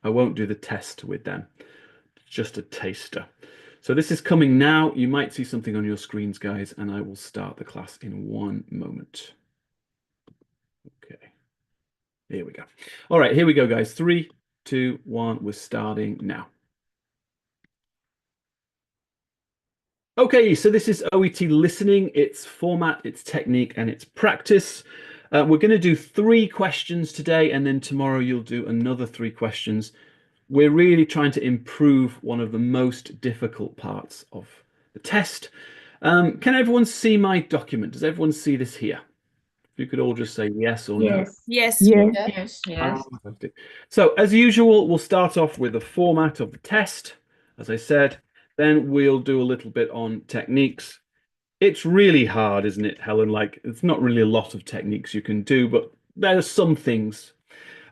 I won't do the test with them. Just a taster. So this is coming now. You might see something on your screens, guys, and I will start the class in one moment. Okay, here we go. All right, here we go, guys. 3, 2, 1, we're starting now. Okay, so this is OET listening, its format, its technique, and its practice. We're going to do 3 questions today, and then tomorrow you'll do another 3 questions. We're really trying to improve one of the most difficult parts of the test. Can everyone see my document? Does everyone see this here? If you could all just say yes or no. Yes. Yes. Yes. Yes. Yes. Fantastic. So, as usual, we'll start off with the format of the test, as I said. Then we'll do a little bit on techniques. It's really hard, isn't it, Helen? Like, it's not really a lot of techniques you can do, but there are some things.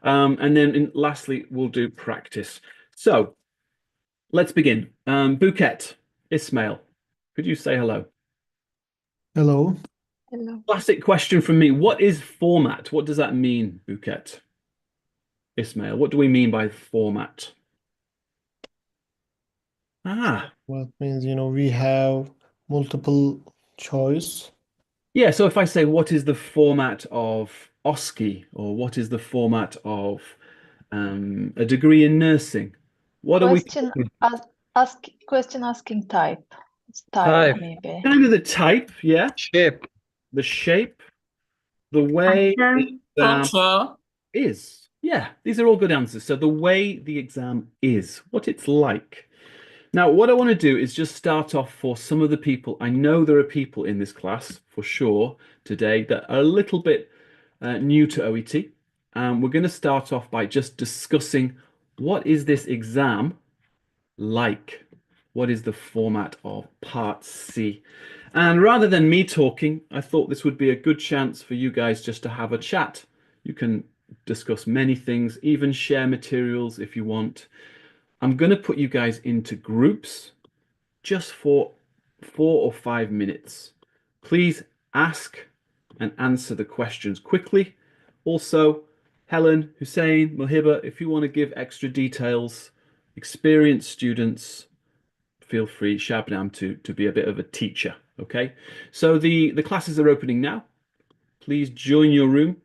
And then lastly, we'll do practice. So, let's begin. Bouquet, Ismail, could you say hello? Hello. Hello. Classic question from me. What is format? What does that mean, Bouquet? Ismail, what do we mean by format? Ah, What means, we have multiple choice. yeah. So if I say, what is the format of OSCE, or what is the format of a degree in nursing? What are we Question talking? question asking type. Style, Type, maybe. Kind of the type, yeah, shape, the shape, the way the Action. exam Culture. is. Yeah, these are all good answers. So the way the exam is, what it's like. Now, what I want to do is just start off for some of the people. I know there are people in this class for sure today that are a little bit new to OET. We're going to start off by just discussing what is this exam like? What is the format of Part C? And rather than me talking, I thought this would be a good chance for you guys just to have a chat. You can discuss many things, even share materials if you want. I'm going to put you guys into groups just for 4 or 5 minutes. Please ask and answer the questions quickly. Also, Helen, Hussein, Mohiba, if you want to give extra details, experienced students, feel free, Shabnam, to be a bit of a teacher. Okay, so the classes are opening now. Please join your room.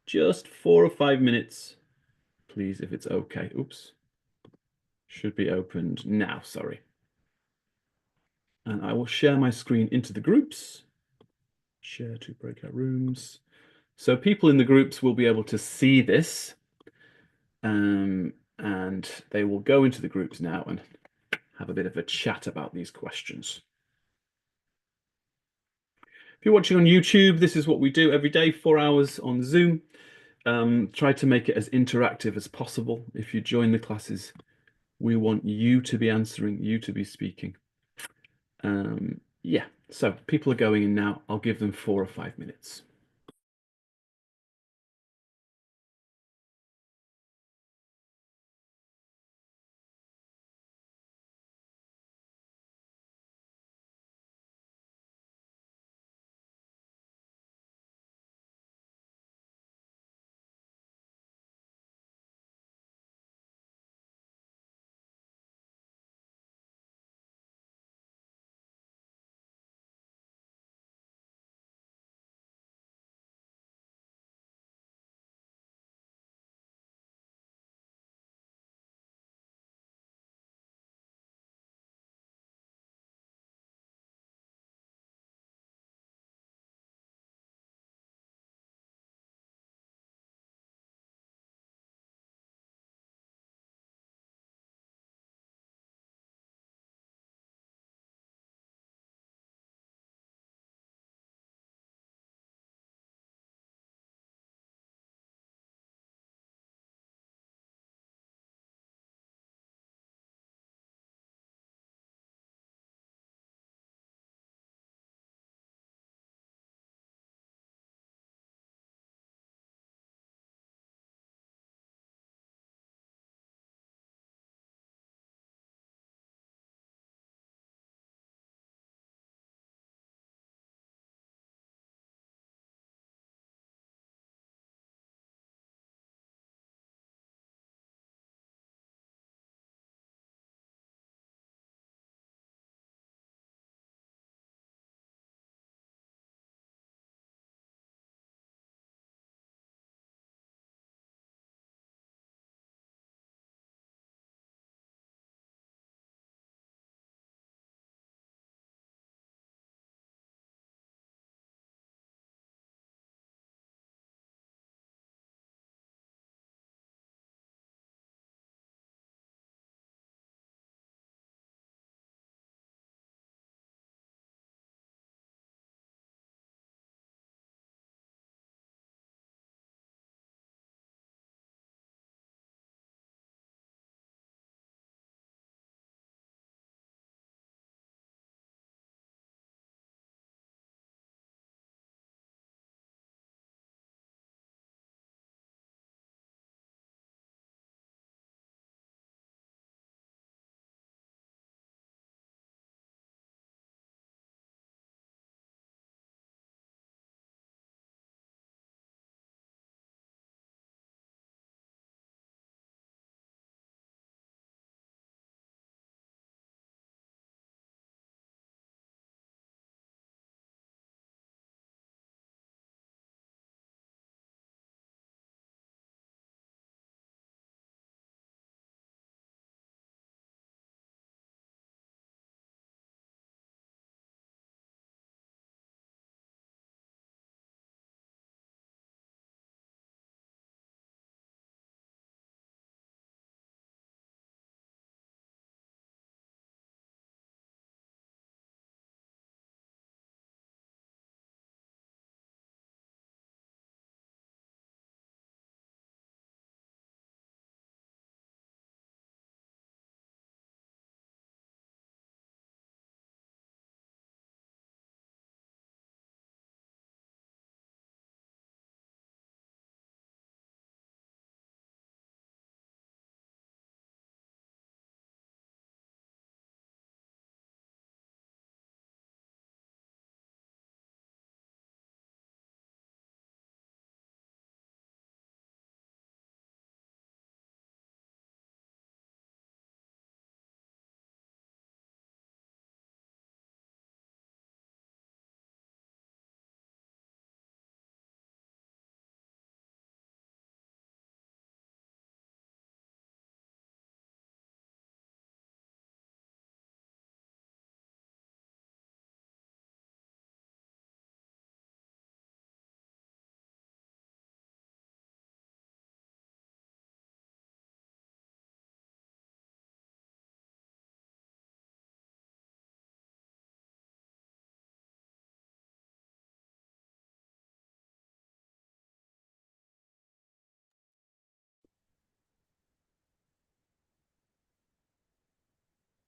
Just 4 or 5 minutes, please, if it's okay. Oops. Should be opened now, sorry. And I will share my screen into the groups. Share to breakout rooms. So people in the groups will be able to see this. And they will go into the groups now and have a bit of a chat about these questions. If you're watching on YouTube, this is what we do every day, 4 hours on Zoom. Try to make it as interactive as possible. If you join the classes, we want you to be answering, you to be speaking. Yeah, so people are going in now. I'll give them 4 or 5 minutes.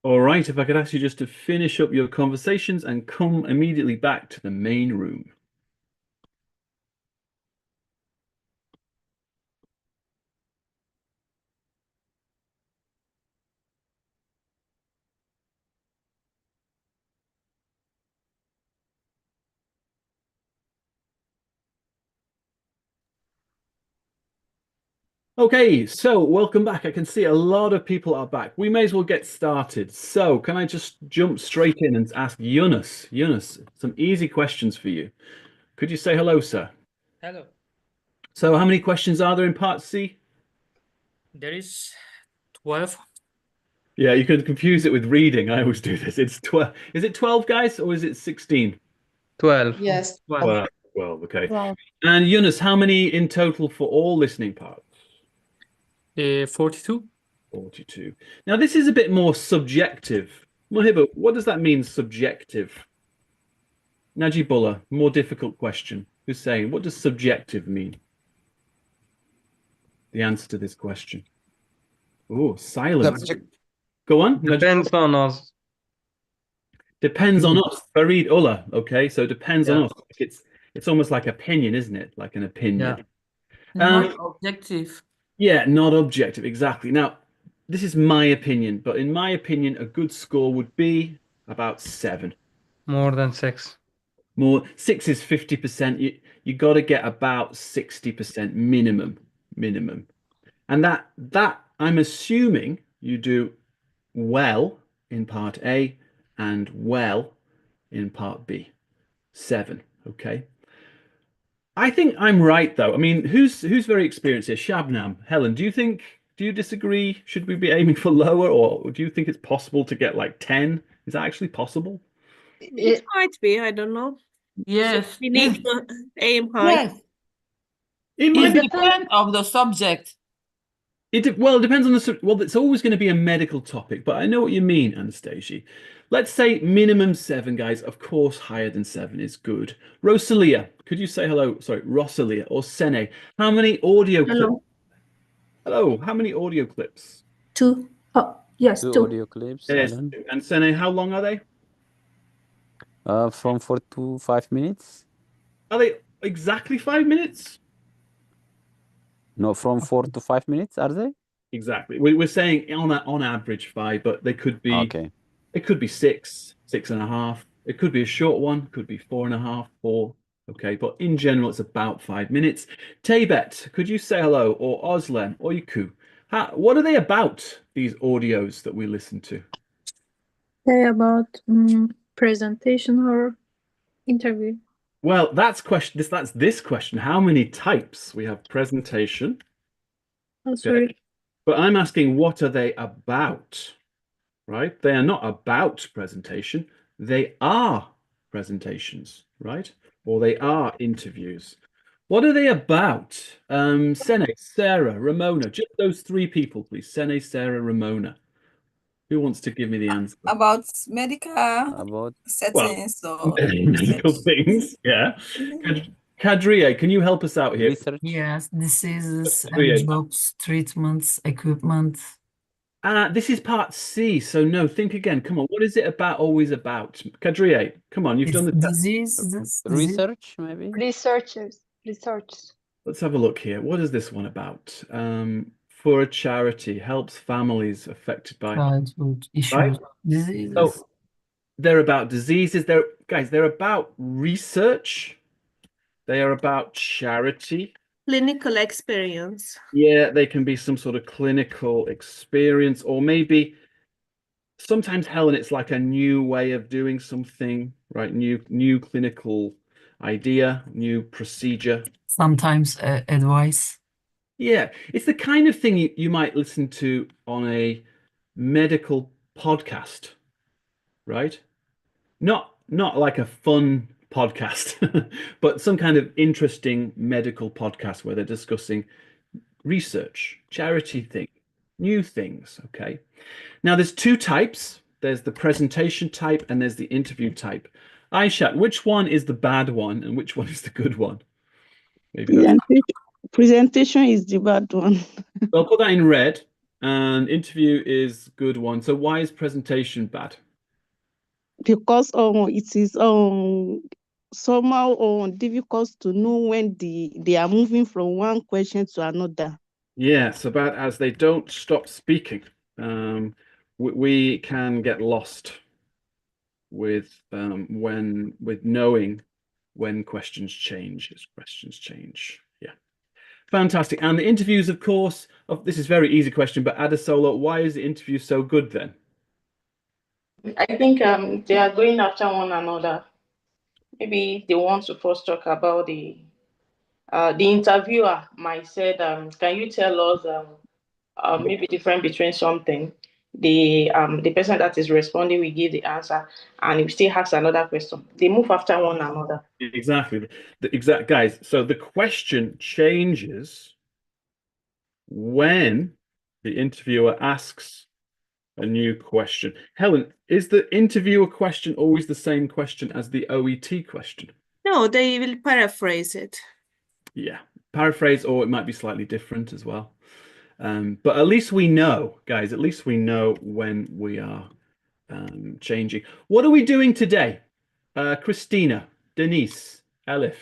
All right, if I could ask you just to finish up your conversations and come immediately back to the main room. Okay, so welcome back. I can see a lot of people are back. We may as well get started. So, can I just jump straight in and ask Yunus? Yunus, some easy questions for you. Could you say hello, sir? Hello. So, how many questions are there in part C? There is 12. Yeah, you could confuse it with reading. I always do this. It's 12. Is it 12 guys or is it 16? 12. Yes. 12. 12, okay. Wow. And Yunus, how many in total for all listening parts? 42. 42. Now, this is a bit more subjective. Mohiba, what does that mean, subjective? Najibullah, more difficult question. Hussein, what does subjective mean? The answer to this question. Oh, silence. Subject Go on. depends on us. Depends on us. Farid Ullah. Okay, so depends on Yeah. us. It's almost like opinion, isn't it? Like an opinion. Not objective. Yeah, not objective, exactly. Now, this is my opinion, but in my opinion, a good score would be about 7. More than 6. More 6 is 50%. You got to get about 60% minimum. And that I'm assuming you do well in part A and well in part B. 7, okay? I think I'm right though. I mean, who's very experienced here? Shabnam, Helen, do you disagree? Should we be aiming for lower, or do you think it's possible to get like 10? Is that actually possible? It might be, I don't know. Yes. We need It, to aim high. yes. It It might be. depends of the subject. Well, it depends on the. Well, it's always going to be a medical topic, but I know what you mean, Anastasia. Let's say minimum 7, guys. Of course, higher than 7 is good. Rosalia, could you say hello? Sorry, Rosalia or Sene. How many audio clips? Hello. Hello. How many audio clips? 2. Oh, yes, Two 2. audio clips, Yes. Alan. And Sene, how long are they? From 4 to 5 minutes. Are they exactly 5 minutes? No, from 4 to 5 minutes, are they? Exactly. We're saying on average 5, but they could be. Okay. It could be 6, 6.5. It could be a short one. Could be 4.5, 4. Okay, but in general, it's about 5 minutes. Taybet, could you say hello, or Oslem, or Yiku? What are they about? These audios that we listen to. Say about presentation or interview. Well, that's this question. How many types? We have presentation, Oh, sorry. but I'm asking what are they about? Right? They are not about presentation. They are presentations, right? Or they are interviews. What are they about? Sene, Sarah, Ramona, just those 3 people, please. Sene, Sarah, Ramona. Who wants to give me the answer? About medical About settings or medical research. things, yeah. Kadriye, can you help us out here? research. Yes, diseases Yeah. and jobs, treatments, equipment. This is part C, so no, think again. Come on, what is it always about? Kadriye, come on, you've done the test. Disease. Research, maybe? Research. Let's have a look here. What is this one about? For a charity, helps families affected by. Childhood issues, Right. diseases. So they're about diseases. They're about research. They are about charity. Clinical experience. Yeah, they can be some sort of clinical experience, or maybe sometimes, Helen, it's like a new way of doing something, right? New clinical idea, new procedure. Sometimes advice. Yeah, it's the kind of thing you might listen to on a medical podcast, right? Not like a fun podcast, but some kind of interesting medical podcast where they're discussing research, charity thing, new things, okay? Now there's 2 types. There's the presentation type and there's the interview type. Aisha, which one is the bad one and which one is the good one? Maybe that's... Presentation is the bad one. I'll put that in red. and interview is good one. So why is presentation bad? Because it is somehow difficult to know when they are moving from one question to another. Yes, about as they don't stop speaking. We can get lost with knowing when questions change as questions change. Yeah, fantastic. And the interviews, of course. This is a very easy question, but Adesolo, why is the interview so good then? I think they are going after one another. Maybe they want to first talk about the interviewer might said, can you tell us maybe difference between something? The person that is responding will give the answer, and if still has another question, they move after one another. Exactly. The exact guys. So the question changes when the interviewer asks a new question. Helen, is the interviewer question always the same question as the OET question? No, they will paraphrase it. Yeah, paraphrase, or it might be slightly different as well. But at least we know, guys, at least we know when we are changing. What are we doing today? Christina, Denise, Elif,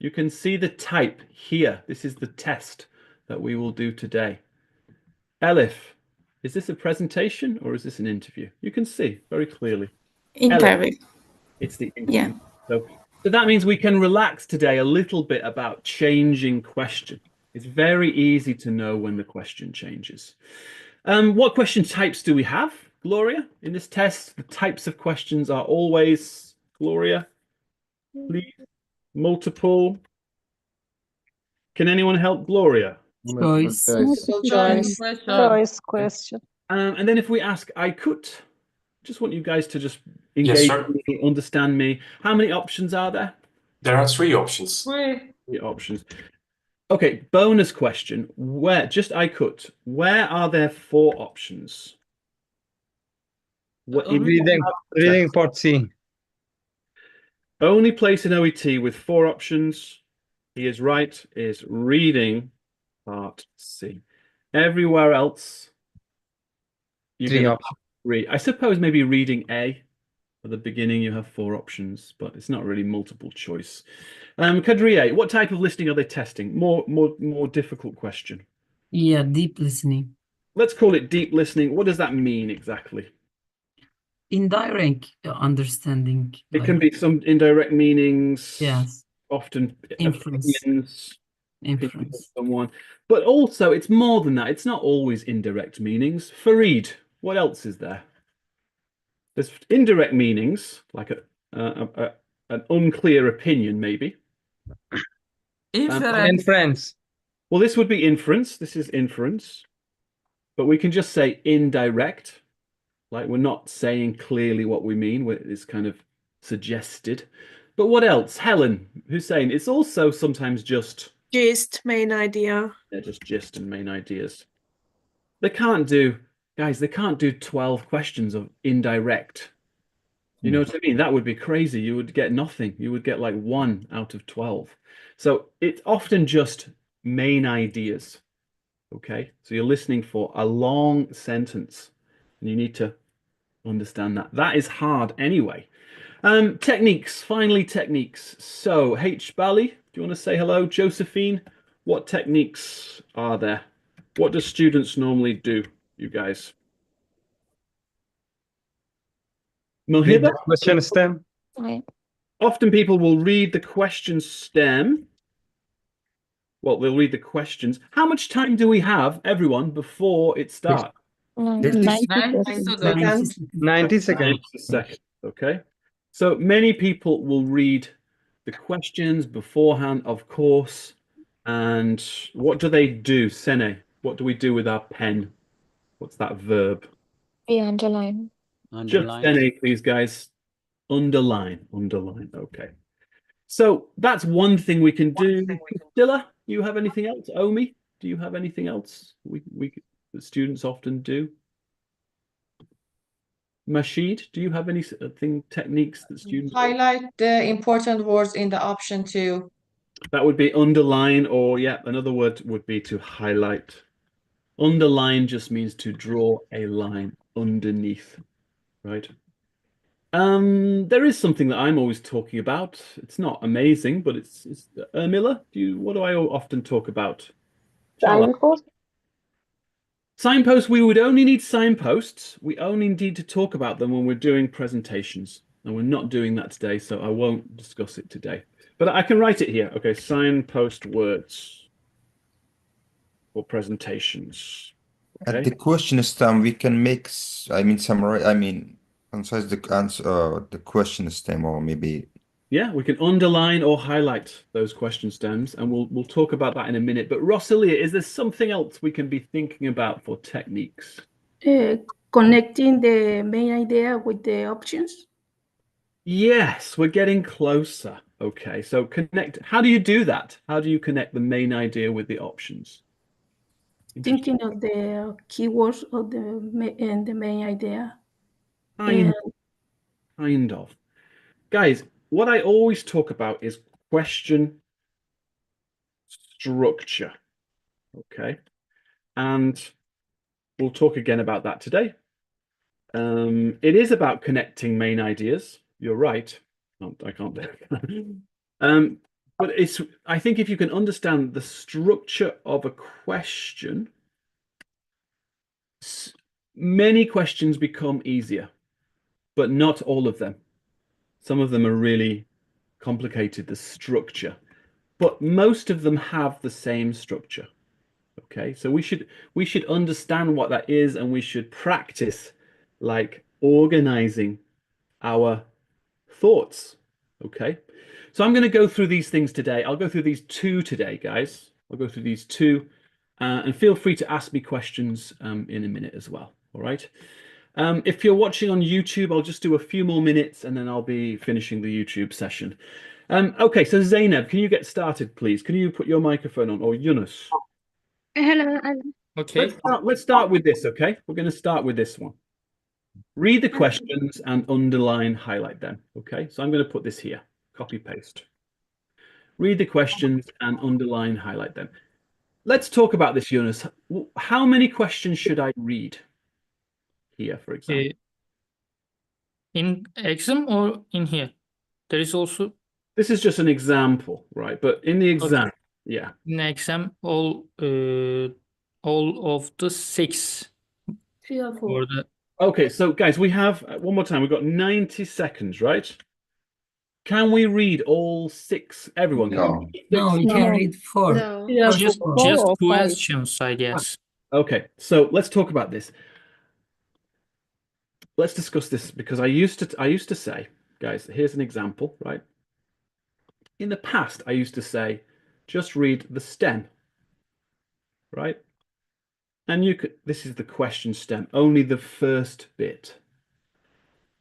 you can see the type here. This is the test that we will do today. Elif, is this a presentation or is this an interview? You can see very clearly. Interview. Elif, it's the interview. Yeah. So that means we can relax today a little bit about changing question. It's very easy to know when the question changes. What question types do we have, Gloria? In this test, the types of questions are always, Gloria, please, multiple. Can anyone help Gloria? Choice. Choice question. And then if we ask I could, just want you guys to just Yes, engage sir. me, understand me. How many options are there? There are 3 options. Three options. Okay, bonus question. Where, just I could, where are there 4 options? What, Reading part C. only place in OET with 4 options, he is right, is reading part C. Everywhere else, you 3 can options. read. I suppose maybe reading A. At the beginning, you have 4 options, but it's not really multiple choice. Kadriye, what type of listening are they testing? More difficult question. Yeah, deep listening. Let's call it deep listening. What does that mean exactly? Indirect understanding. It can be some indirect meanings. Yes. Often Inference. opinions of Inference. someone. But also, it's more than that. It's not always indirect meanings. Fareed, what else is there? There's indirect meanings, like an unclear opinion, maybe. Inference. Well, this would be inference. This is inference. But we can just say indirect. Like we're not saying clearly what we mean. It's kind of suggested. But what else? Helen, Hussein, it's also sometimes just... Gist, main idea. Yeah, just gist and main ideas. They can't do... Guys, they can't do 12 questions of indirect. You know what I mean? That would be crazy. You would get nothing. You would get like 1 out of 12. So it's often just main ideas. Okay? So you're listening for a long sentence and you need to understand that. That is hard anyway. Techniques, finally techniques. So H. Bally, do you want to say hello? Josephine, what techniques are there? What do students normally do, you guys? Read the Mohiba? question stem. Often people will read the question stem. Well, they'll read the questions. How much time do we have, everyone, before it starts? 90 seconds. 90 seconds. 90 seconds, okay? So many people will read the questions beforehand, of course. And what do they do, Sene? What do we do with our pen? What's that verb? We underline. Just Sene, please, guys. Underline, underline. Okay. So that's one thing we can do. Priscilla, you have anything else? Omi, do you have anything else that students often do? Mashid, do you have any techniques that students... Highlight the important words in the option 2. That would be underline, or yeah, another word would be to highlight. Underline just means to draw a line underneath, right? There is something that I'm always talking about. It's not amazing, but it's Miller, what do I often talk about? Signpost. Signposts, we would only need signposts. We only need to talk about them when we're doing presentations. And we're not doing that today, so I won't discuss it today. But I can write it here. Okay, signpost words for presentations. Okay. At the question stem, we can make, summarize, concise the answer, the question stem, or maybe. Yeah, we can underline or highlight those question stems, and we'll talk about that in a minute. But Rosalia, is there something else we can be thinking about for techniques? Connecting the main idea with the options. Yes, we're getting closer. Okay, so connect. How do you do that? How do you connect the main idea with the options? Thinking of the keywords of the main idea. Kind of. Guys, what I always talk about is question structure. Okay, and we'll talk again about that today. It is about connecting main ideas. You're right. I can't do it. But I think if you can understand the structure of a question, many questions become easier, but not all of them. Some of them are really complicated, the structure, but most of them have the same structure. Okay, so we should understand what that is, and we should practice like organizing our thoughts. Okay, so I'm going to go through these things today. I'll go through these two today, guys. I'll go through these two, and feel free to ask me questions in a minute as well. All right. If you're watching on YouTube, I'll just do a few more minutes and then I'll be finishing the YouTube session. Okay, so Zainab, can you get started, please? Can you put your microphone on, or Yunus? Hello. Okay. Let's start with this, okay? We're going to start with this one. Read the questions and underline, highlight them, okay? So I'm going to put this here, copy, paste. Read the questions and underline, highlight them. Let's talk about this, Yunus. How many questions should I read here, for example? In exam or in here? There is also. This is just an example, right? But in the exam, okay. Yeah. In exam, all of the 6. 3 or 4. Okay, so guys, we have one more time. We've got 90 seconds, right? Can we read all 6? Everyone can. No, you can read 4. No. Just questions, I guess. Okay, so let's talk about this. Let's discuss this, because I used to say, guys, here's an example, right? In the past, I used to say, just read the stem, right? And this is the question stem, only the first bit.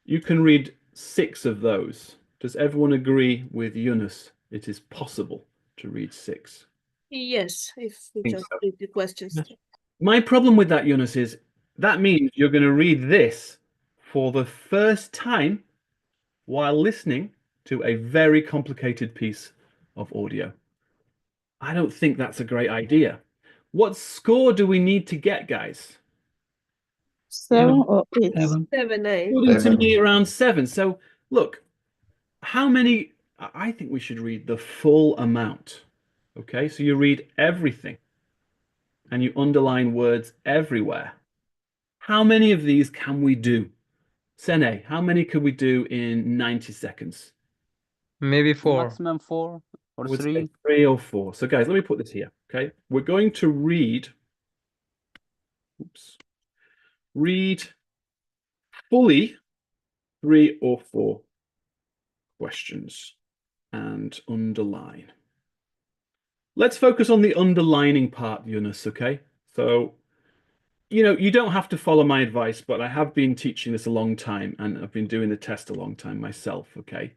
You can read 6 of those. Does everyone agree with Yunus? It is possible to read 6. Yes, if we just read the questions. My problem with that, Yunus, is that means you're going to read this for the first time while listening to a very complicated piece of audio. I don't think that's a great idea. What score do we need to get, guys? 7 or 8. 7, 8. According to me, around 7. So look, how many? I think we should read the full amount. Okay, so you read everything and you underline words everywhere. How many of these can we do? Sene, how many could we do in 90 seconds? Maybe 4. Maximum 4 or 3. 3 or 4. So guys, let me put this here. Okay, we're going to read. Read fully 3 or 4 questions and underline. Let's focus on the underlining part, Yunus, okay? So, you don't have to follow my advice, but I have been teaching this a long time and I've been doing the test a long time myself, okay?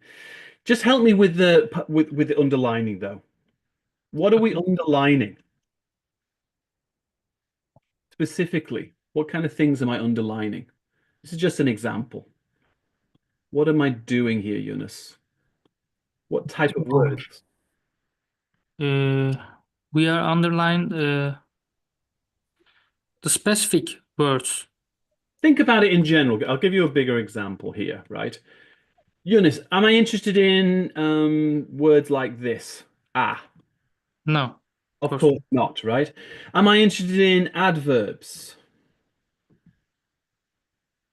Just help me with the underlining, though. What are we underlining? Specifically, what kind of things am I underlining? This is just an example. What am I doing here, Yunus? What type of words? We are underlined The specific words. Think about it in general. I'll give you a bigger example here, right? Eunice, am I interested in words like this? Ah. No. Of course not, right? Am I interested in adverbs?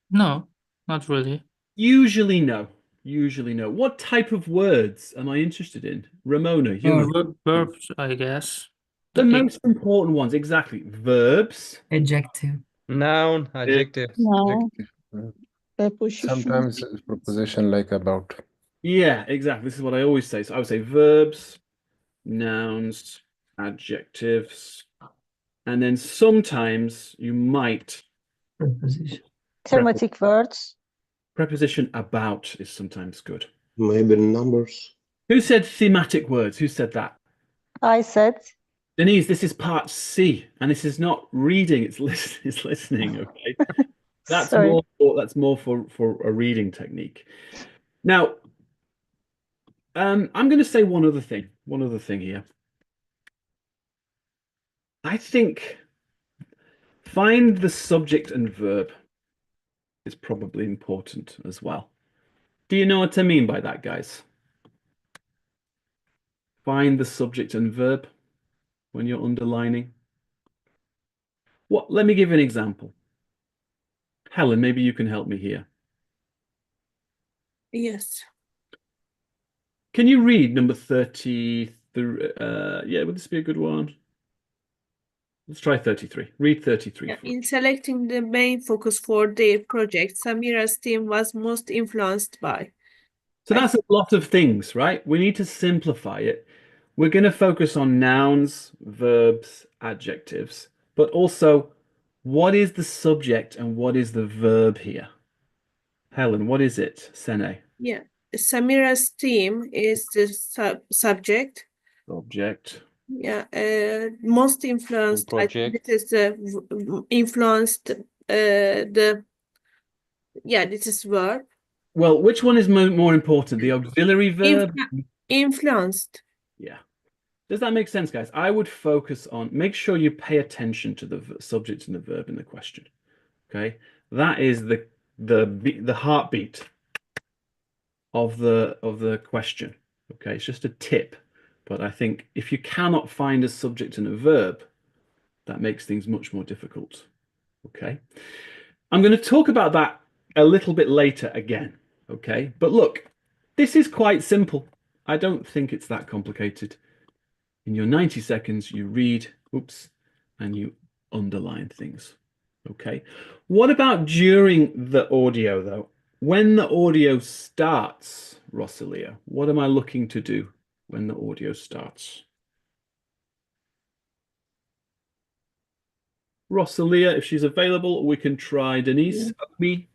No, not really. Usually no. Usually no. What type of words am I interested in? Ramona, Eunice. Verbs, I guess. The most important ones, exactly. Verbs. Adjective. Noun, adjective. No. Sometimes it's preposition like about. Yeah, exactly. This is what I always say. So I would say verbs, nouns, adjectives, and then sometimes you might. Preposition. Thematic words. Preposition about is sometimes good. Maybe numbers. Who said thematic words? Who said that? I said. Denise, this is part C, and this is not reading, it's listening, okay? That's Sorry. more for a reading technique. Now, I'm going to say one other thing here. I think find the subject and verb is probably important as well. Do you know what I mean by that, guys? Find the subject and verb when you're underlining. What? Let me give you an example. Helen, maybe you can help me here. Yes. Can you read number 33? Yeah, would this be a good one? Let's try 33. Read 33. Yeah, in selecting the main focus for their project, Samira's team was most influenced by. So that's a lot of things, right? We need to simplify it. We're going to focus on nouns, verbs, adjectives, but also what is the subject and what is the verb here? Helen, what is it? Sene. Yeah, Samira's team is the subject. Object. Yeah, most influenced. I think Project. this is influenced. This is verb. Well, which one is more important? The auxiliary verb? Influenced. Yeah. Does that make sense, guys? I would focus on, make sure you pay attention to the subject and the verb in the question. Okay, that is the heartbeat of the question. Okay, it's just a tip, but I think if you cannot find a subject and a verb, that makes things much more difficult. Okay, I'm going to talk about that a little bit later again. Okay, but look, this is quite simple. I don't think it's that complicated. In your 90 seconds, you read, and you underline things. Okay. What about during the audio, though? When the audio starts, Rosalia, what am I looking to do when the audio starts? Rosalia, if she's available, we can try Denise. Me.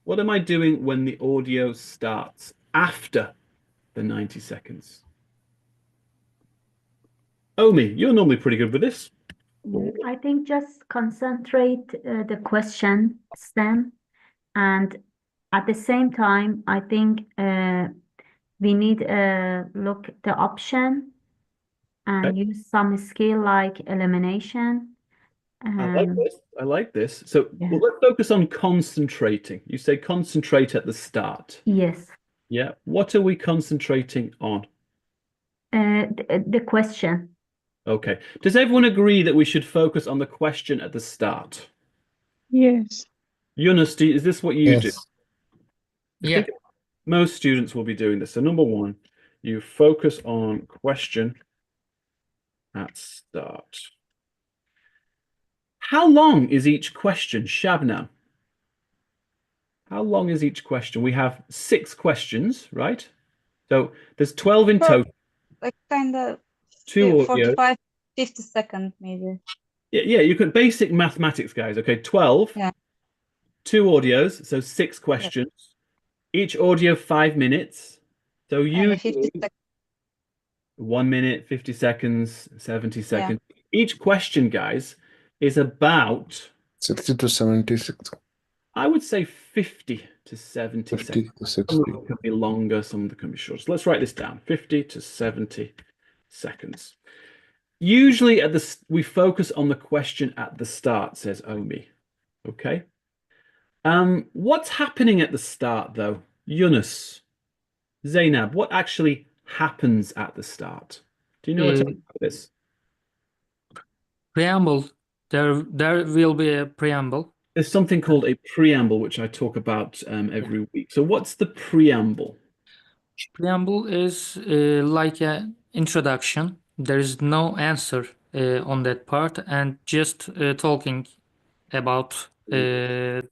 What am I doing when the audio starts after the 90 seconds? Omi, you're normally pretty good with this. I think just concentrate the question stem, and at the same time, I think we need look the option and use some skill like elimination. I like this. So well, let's focus on concentrating. You say concentrate at the start. Yes. Yeah. What are we concentrating on? The question. Okay. Does everyone agree that we should focus on the question at the start? Yes. Yunus, is this what you do? I Yeah. think most students will be doing this. So number one, you focus on question at start. How long is each question, Shabnam? How long is each question? We have 6 questions, right? So there's 12 in total. Like kind of 2 audio. 45, 50 seconds maybe. Yeah, you can basic mathematics, guys. Okay, 12. Yeah. 2 audios, so 6 questions. Each audio 5 minutes. So you 50 seconds. 1 minute, 50 seconds, 70 seconds. Each question, guys, is about 60 to 76. I would say 50 to 70 50 seconds. to 60. Some of them can be longer, some of them can be shorter. So let's write this down. 50 to 70 seconds. Usually we focus on the question at the start, says Omi. Okay. What's happening at the start though? Yunus, Zainab, what actually happens at the start? Do you know what's about this? Preamble. There will be a preamble. There's something called a preamble, which I talk about every week. So what's the preamble? Preamble is like an introduction. There is no answer on that part, and just talking about Yeah,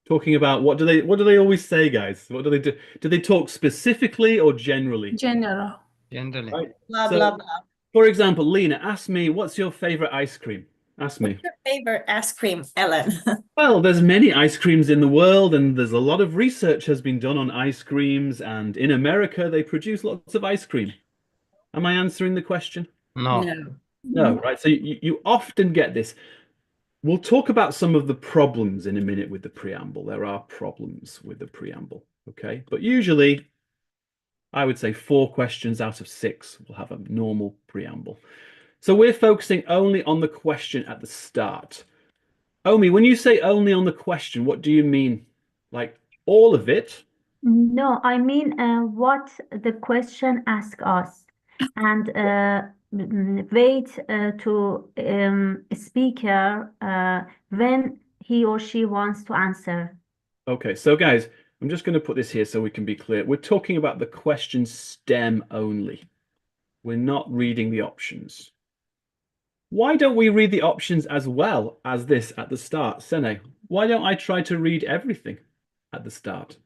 talking about what do they always say, guys? What do they do? Do they talk specifically or generally? General. Generally. Right. Blah, So, blah, blah. for example, Lena, ask me, what's your favorite ice cream? Ask me. Your favorite ice cream, Ellen? Well, there's many ice creams in the world, and there's a lot of research has been done on ice creams, and in America, they produce lots of ice cream. Am I answering the question? No. No, right. So you often get this. We'll talk about some of the problems in a minute with the preamble. There are problems with the preamble, okay? But usually, I would say 4 questions out of 6 will have a normal preamble. So we're focusing only on the question at the start. Omi, when you say only on the question, what do you mean? Like all of it? No, I mean what the question asks us, and wait to speaker when he or she wants to answer. Okay, so guys, I'm just going to put this here so we can be clear. We're talking about the question stem only. We're not reading the options. Why don't we read the options as well as this at the start? Sene, why don't I try to read everything at the start?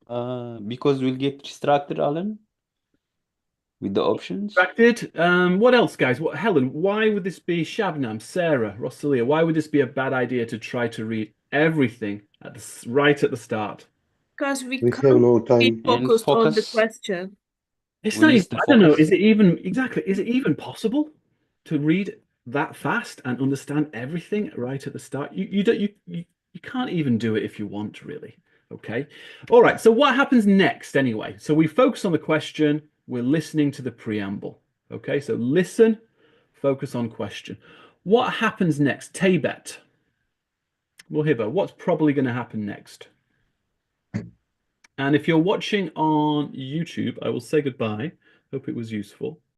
Because we'll get distracted, Alan, with the options. Distracted? What else, guys? What, Helen, why would this be Shabnam, Sarah, Rosalia? Why would this be a bad idea to try to read everything at right at the start? Because we We have can't no be time. focused on the focus. question. It's We not need even, to I don't know, focus. is it even, exactly, is it even possible to read that fast and understand everything right at the start? You can't even do it if you want, really. Okay. All right. So what happens next anyway? So we focus on the question, we're listening to the preamble. Okay. So listen, focus on question. What happens next? Taybet. Muhiba, what's probably going to happen next? And if you're watching on YouTube, I will say goodbye. Hope it was useful.